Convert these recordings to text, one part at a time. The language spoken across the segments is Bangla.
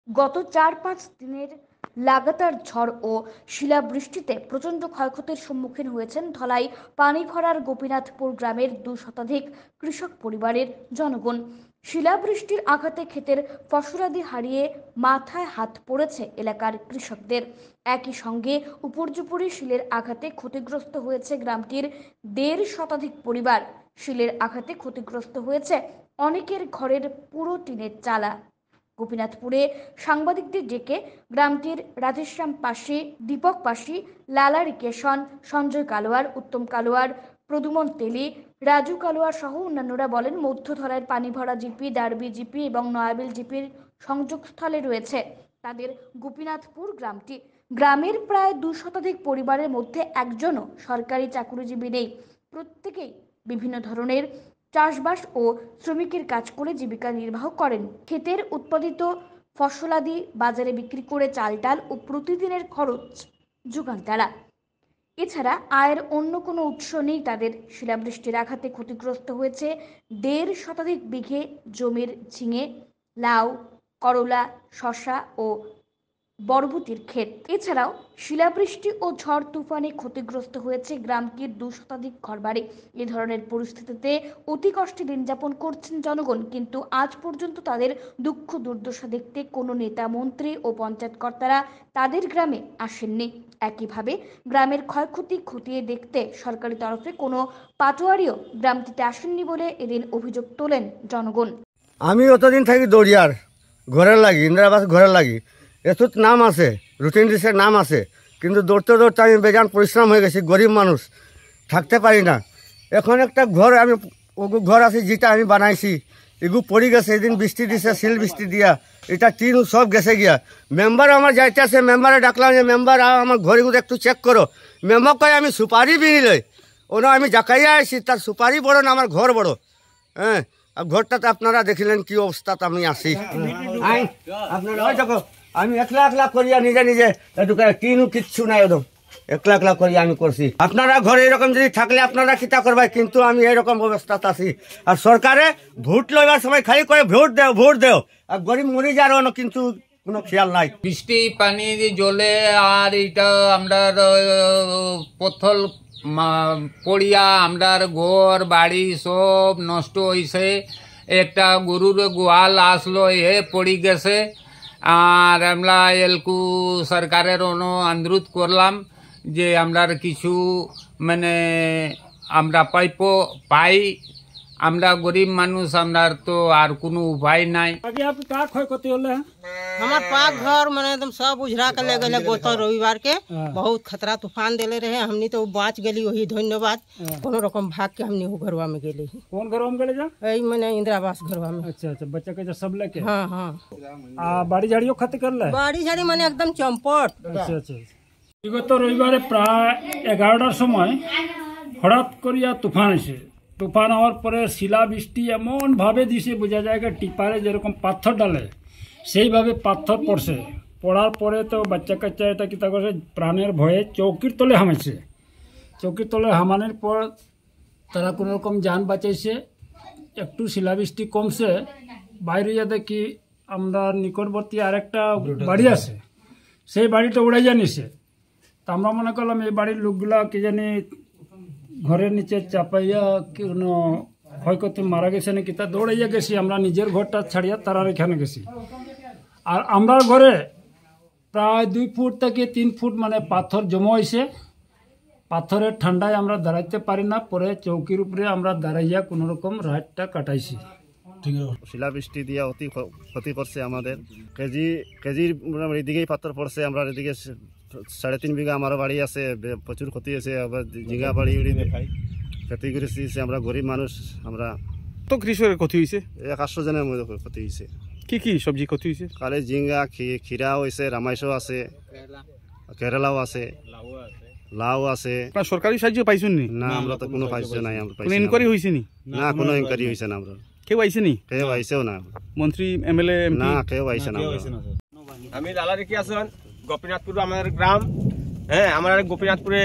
গত ৪-৫ দিনের লাগাতার ঝড় ও শিলাবৃষ্টিতে প্রচণ্ড ক্ষয়ক্ষতির সম্মুখীন হয়েছেন ধলাই পানিভরার গোপীনাথপুর গ্রামের ২ শতাধিক কৃষক পরিবারের জনগণ। শিলাবৃষ্টির আঘাতে ক্ষেতের ফসলাদি হারিয়ে মাথায় হাত পড়েছে এলাকার কৃষকদের। একই সঙ্গে উপর্যুপরি শিলের আঘাতে ক্ষতিগ্রস্ত হয়েছে গ্রামটির ১.৫ শতাধিক পরিবার। শিলের আঘাতে ক্ষতিগ্রস্ত হয়েছে অনেকের ঘরের পুরো টিনের চালা। গোপীনাথপুরে সাংবাদিকদের ডেকে গ্রামটির রাধেশ্যাম পাশি, দীপক পাশি, লালা রিকেশন, সঞ্জয় কালোয়ার, উত্তম কালোয়ার, প্রদুমন তেলি, রাজু কালোয়ার সহ অন্যান্যরা বলেন, মধ্যধরার পানিভরা জিপি, ডার্বি জিপি এবং নয়াবিল জিপির সংযোগস্থলে রয়েছে তাদের গোপীনাথপুর গ্রামটি। গ্রামের প্রায় ২ শতাধিক পরিবারের মধ্যে একজনও সরকারি চাকুরিজীবী নেই। প্রত্যেকেই বিভিন্ন ধরনের চাষবাস ও শ্রমিকের কাজ করে জীবিকা নির্বাহ করেন। ক্ষেতের উৎপাদিত ফসলাদি বাজারে বিক্রি করে চাল-ডাল ও প্রতিদিনের খরচ যোগান তারা। এছাড়া আয়ের অন্য কোনো উৎস নেই তাদের। শিলাবৃষ্টির আঘাতে ক্ষতিগ্রস্ত হয়েছে ১.৫ শতাধিক বিঘে জমির ঝিঙে, লাউ, করলা, শসা ও বরবটির ক্ষেত। এছাড়াও শিলাবৃষ্টি ও ঝড় তুফানে ক্ষতিগ্রস্ত হয়েছে গ্রামটির ২ শতাধিক ঘরবাড়ি। এ ধরনের পরিস্থিতিতে অতি কষ্টে দিন যাপন করছেন জনগণ, কিন্তু আজ পর্যন্ত তাদের দুঃখ দুর্দশা দেখতে কোনো নেতা, মন্ত্রী ও পঞ্চায়েত কর্তারা তাদের গ্রামে আসেননি। একইভাবে গ্রামের ক্ষয়ক্ষতি খতিয়ে দেখতে সরকারি তরফে কোনো পাটোয়ারিও গ্রামটিতে আসেননি বলে এদিন অভিযোগ তোলেন জনগণ। আমি অতদিন থাকি দরিয়ার ঘরের লাগি, ইন্দিরাবাস ঘরের লাগি, এত নাম আছে, রুটিন ডিসের নাম আছে, কিন্তু দৌড়তে দৌড়তে আমি বেজান পরিশ্রম হয়ে গেছি। গরিব মানুষ, থাকতে পারি না। এখন একটা ঘর আমি ঘর আছে যেটা আমি বানাইছি, এগুলো পড়ে গেছে। এদিন বৃষ্টি দিছে, শিল বৃষ্টি দিয়া, এটা টিন সব গেছে গিয়া। মেম্বার আমার যাইতে আছে, মেম্বারে ডাকলাম যে মেম্বার আমার ঘরগুলো একটু চেক করো। মেম্বার কয় আমি সুপারি বিনি লই, ওনা আমি জাকাইয়া আসি, তার সুপারি বড় না আমার ঘর বড়। হ্যাঁ, আর ঘরটাতে আপনারা দেখিলেন কি অবস্থাতে আমি আসি। আপনারা দেখো, আমি একলা একলা করিয়া নিজে নিজে টিনও কিচ্ছু নাই, একদম একলা একলা করিয়া আমি করছি। আপনারা ঘরে এরকম যদি থাকলে আপনারা কিতা করবে, কিন্তু আমি এরকম অবস্থাতে আছি। আর সরকারে ভোট লইবার সময় খালি করে ভোট দেও ভোট দেও, আর গরিব মরি যারও কিন্তু কোনো খেয়াল নাই। বৃষ্টি পানি জলে আর এটা আমরা পথল পড়িয়া আমরার ঘর বাড়ি সব নষ্ট হয়েছে। একটা গরুর গোয়াল আসলো, এ পড়ি গেছে। আর আমরা এলকু সরকারের অনুরোধ করলাম যে আমরার কিছু মানে আমরা পাই। আমরা গরিব মানুষ, আমরার তো আর কোনো উপায় নাই। আগে আপনি का ক্ষয়ক্ষতি হলে? हमार पाक घर मैंने एकदम सब उजरा के ले गए गोतर रविवार के। बहुत खतरा तूफान देले रहे, हमनी तो बाँच गली, वही धन्यवाद। कोनो रकम भाग के हमनी वो घरवा में गेली। कौन घरवा में गेले जा? यही मैंने इंदिरावास घरवा में। अच्छा अच्छा, बच्चा के सब लेके? हाँ हाँ। बाड़ी झाड़ियों खत कर ले? बाड़ी झाड़ी मैंने एकदम चंपट। अच्छा अच्छा। বিগত রবিবারে প্রায় 11টার সময় হঠাৎ করিয়া তুফান এসে, তুফান হওয়ার পরে শিলা বৃষ্টি এমনভাবে দিছে বোঝা যায় টিপারে যেরকম পাথর ডালে সেইভাবে পাথর পড়ছে। পড়ার পরে তো বাচ্চা কাচ্চা এটা কিতা করছে, প্রাণের ভয়ে চৌকির তলে হামাইছে। চৌকির তলে হামানোর পর তারা কোনো রকম যান বাঁচাইছে। একটু শিলাবৃষ্টি কমছে, বাইরে যা দেখি আমরা নিকটবর্তী আরেকটা বাড়ি আছে, সেই বাড়িটা উড়াই জানিছে। তা আমরা মনে করলাম এই বাড়ির লোকগুলা কি জানি ঘরের নিচে চাপাইয়া কোনো ক্ষয়ক্ষতি মারা গেছে নাকি, তা দৌড়াইয়া গেছি। আমরা নিজের ঘরটা ছাড়িয়া তারার এখানে গেছি। আর আমরা ঘরে প্রায় 2 ফুট থেকে 3 ফুট মানে পাথর জমা হয়েছে। পাথরের ঠান্ডায় আমরা দাঁড়াইতে পারি না, পরে চৌকির উপরে আমরা দাঁড়াইয়া কোনো রকম রাতটা কাটাইছি। শিলাবৃষ্টি দিয়ে অতি ক্ষতি পড়ছে আমাদের। কেজির এদিকেই পাথর পড়ছে। আমরা এদিকে 3.5 বিঘা আমার বাড়ি আছে, প্রচুর ক্ষতি হয়েছে। আবার ঝিঙা বাড়ি ক্ষতি করেছি। আমরা গরিব মানুষ। আমরা তো কৃষকের ক্ষতি হয়েছে 100 জনের মধ্যে ক্ষতি হয়েছে। কি কি সবজি ক্ষতি হয়েছে? কালে ঝিঙ্গা, খিরা হয়েছে, রামাইশো আছে, কেরালাও আছে, লাউ আছে। সরকারি সাহায্য পাইছেন নি? না, আমরা তো কোনো সাহায্য নাই। আমরা ইনকোয়ারি হয়েছে নি? না, কোনো ইনকোয়ারি হয়েছে না। আমরা কেউ আইছে নি? কেউ আইছেও না। মন্ত্রী, এমএলএ? না, কেউ আইছে না। আমি লালা রিকেশন, গোপীনাথপুর আমার গ্রাম। হ্যাঁ, আমার গোপীনাথপুরে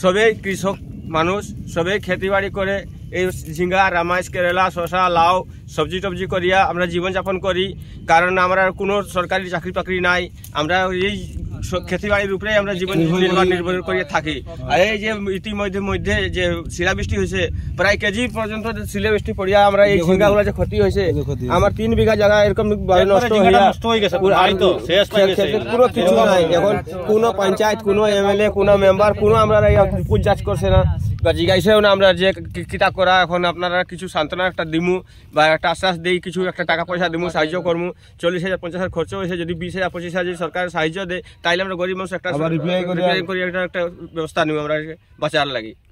সবাই কৃষক মানুষ, সবাই খেতি বাড়ি করে এই ঝিঙ্গা রামাইশ কেরালা শশা লাউ সবজি টবজি করিয়া আমরা জীবনযাপন করি, কারণ আমরা কোনো সরকারি চাকরি বাকরি নাই, আমরা এই খেতিবাড়ির উপরে আমরা জীবন নির্ভর করে থাকি। আর এই যে ইতিমধ্যে যে শিলাবৃষ্টি হয়েছে, প্রায় কেজি পর্যন্ত শিলাবৃষ্টি পড়িয়া আমরা এই ঝিঙ্গাগুলো যে ক্ষতি হয়েছে, আমার 3 বিঘা জায়গা এরকম নষ্ট হয়ে গেছে, কোনো কিছু নাই। এখন কোনো পঞ্চায়েত, কোনো এমএলএ, কোনো মেম্বার, কোনো আমরা পুজযাচ করছে না বা জিজ্ঞাসাও না আমরা যে কিতা করা। এখন আপনারা কিছু সান্ত্বনা একটা দিমু বা একটা আশ্বাস দিই, কিছু একটা টাকা পয়সা দিমু, সাহায্য করমু। 40,000 50,000 খরচ হয়েছে, যদি 20,000 25,000 যদি সরকার সাহায্য দেয় তাইলে আমরা গরিব মানুষ একটা রিপেয়ারিং করি একটা ব্যবস্থা নিব আমরা বাঁচার লাগি।